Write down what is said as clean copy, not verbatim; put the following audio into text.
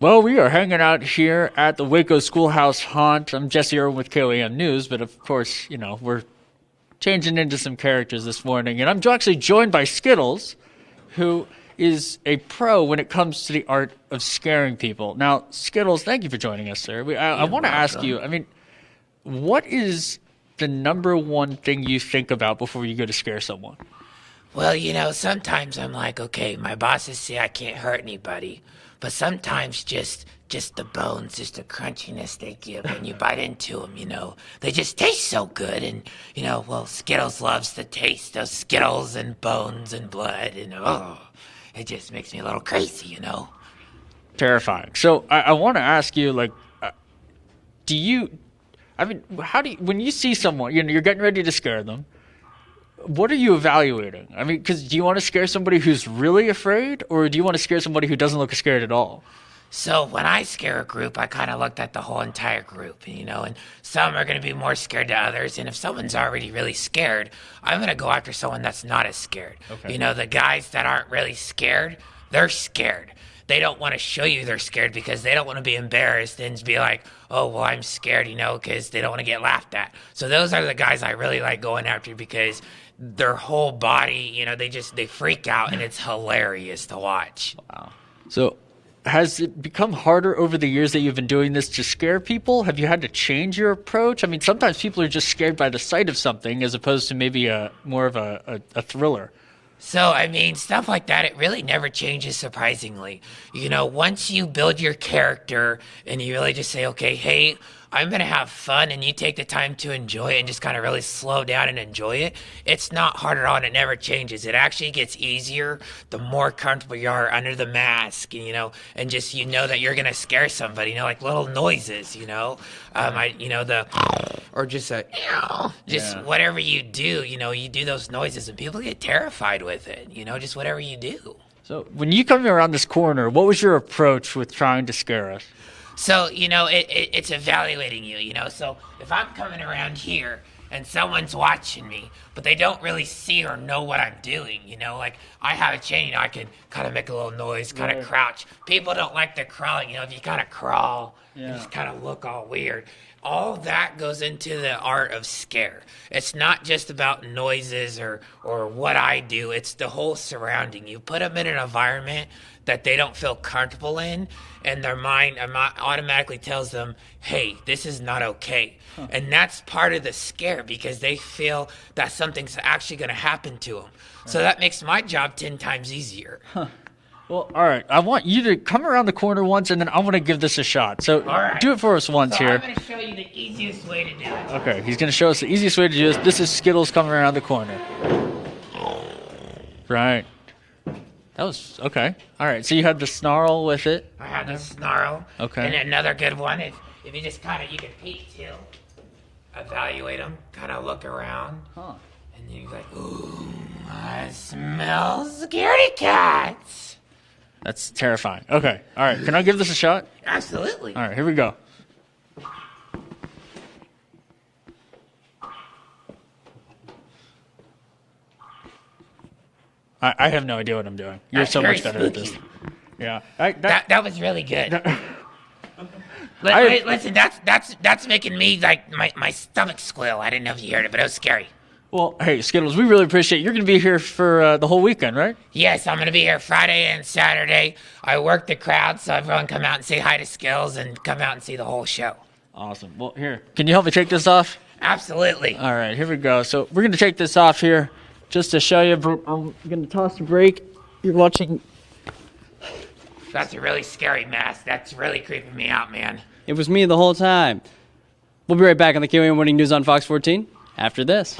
Well, we are hanging out here at the Waco Schoolhouse Haunt. I'm Jesse Irwin with KOAM News, but of course, we're changing into some characters this morning. And I'm actually joined by Skittles, who is a pro when it comes to the art of scaring people. Now, Skittles, thank you for joining us, sir. I want to ask you, what is the number one thing you think about before you go to scare someone? Well, sometimes I'm like, okay, my bosses say I can't hurt anybody, but sometimes just the bones, just the crunchiness they give when you bite into them, they just taste so good. And, Skittles loves the taste of Skittles and bones and blood. And, it just makes me a little crazy. Terrifying. So I want to ask you, when you see someone, you're getting ready to scare them, what are you evaluating? Because do you want to scare somebody who's really afraid, or do you want to scare somebody who doesn't look scared at all? So when I scare a group, I kind of looked at the whole entire group, and some are going to be more scared than others. And if someone's already really scared, I'm going to go after someone that's not as scared. Okay. The guys that aren't really scared, they're scared. They don't want to show you they're scared because they don't want to be embarrassed and be like, oh, well, I'm scared, because they don't want to get laughed at. So those are the guys I really like going after because their whole body, they freak out and it's hilarious to watch. Wow. So has it become harder over the years that you've been doing this to scare people? Have you had to change your approach? Sometimes people are just scared by the sight of something as opposed to maybe more of a thriller. So, stuff like that, it really never changes, surprisingly. Once you build your character and you really just say, okay, hey, I'm going to have fun, and you take the time to enjoy it and just kind of really slow down and enjoy it, it's not hard at all, and it never changes. It actually gets easier the more comfortable you are under the mask, and just that you're going to scare somebody, like little noises, or just whatever you do, you do those noises, and people get terrified with it, just whatever you do. So when you come around this corner, what was your approach with trying to scare us? So, it's evaluating you, So if I'm coming around here and someone's watching me, but they don't really see or know what I'm doing, like I have a chain, I can kind of make a little noise, kind of crouch. People don't like the crawling, if you kind of crawl and just kind of look all weird. All that goes into the art of scare. It's not just about noises or what I do. It's the whole surrounding. You put them in an environment that they don't feel comfortable in, and their mind automatically tells them, hey, this is not okay. Huh. And that's part of the scare because they feel that something's actually going to happen to them. Right. So that makes my job 10 times easier. Huh. Well, all right. I want you to come around the corner once, and then I want to give this a shot. So do it for us once here. I'm going to show you the easiest way to do it. Okay, he's going to show us the easiest way to do this. This is Skittles coming around the corner. Right. That was, okay. All right, so you had the snarl with it. I had the snarl. Okay. And another good one, if you just you can peek too, evaluate them, kind of look around. Huh. And you're like, ooh, I smell scaredy cats. That's terrifying. Okay. All right. Can I give this a shot? Absolutely. All right. Here we go. I have no idea what I'm doing. You're so much better at this. Yeah. That was really good. Listen, that's making me like my stomach squeal. I didn't know if you heard it, but it was scary. Well, hey, Skittles, we really appreciate it. You're going to be here for the whole weekend, right? Yes, I'm going to be here Friday and Saturday. I work the crowd, so everyone come out and say hi to Skittles and come out and see the whole show. Awesome. Well, here, can you help me take this off? Absolutely. All right, here we go. So we're going to take this off here just to show you. I'm going to toss the break. You're watching. That's a really scary mask. That's really creeping me out, man. It was me the whole time. We'll be right back on the KOAM Morning News on Fox 14 after this.